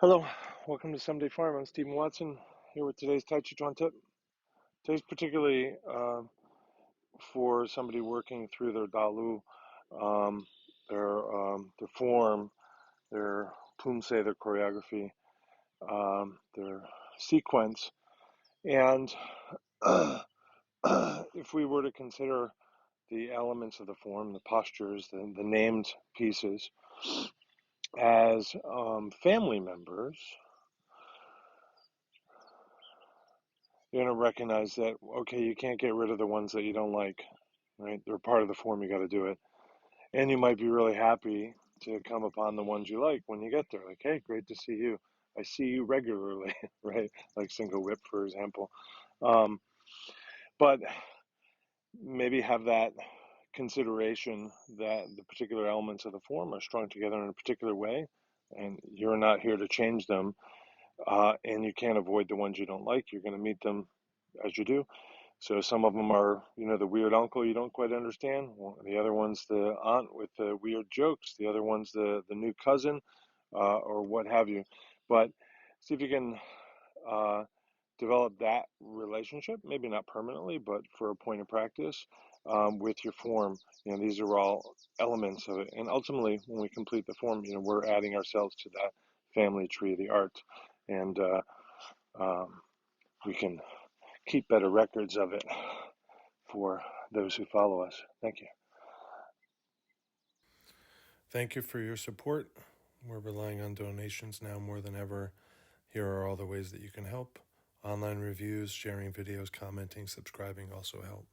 Hello, welcome to Someday Farm. I'm Stephen Watson here with today's Tàijíquán Tip. Today's particularly for somebody working through their dalu, um, their form, their pumse, their choreography, their sequence, and if we were to consider the elements of the form, the postures, the named pieces, as family members, you're going to recognize that, okay, you can't get rid of the ones that you don't like, right? They're part of the form, you got to do it. And you might be really happy to come upon the ones you like when you get there. Like, hey, great to see you. I see you regularly, right? Like single whip, for example. Um, but maybe have that consideration that the particular elements of the form are strung together in a particular way, and you're not here to change them. And you can't avoid the ones you don't like. You're going to meet them as you do. So some of them are, the weird uncle you don't quite understand. The other one's the aunt with the weird jokes. The other one's the new cousin, or what have you. But see if you can develop that relationship. Maybe not permanently, but for a point of practice with your form. These are all elements of it. And ultimately, when we complete the form, we're adding ourselves to that family tree of the art, and um, we can keep better records of it for those who follow us. Thank you. Thank you for your support. We're relying on donations now more than ever. Here are all the ways that you can help. Online reviews, sharing videos, commenting, subscribing also help.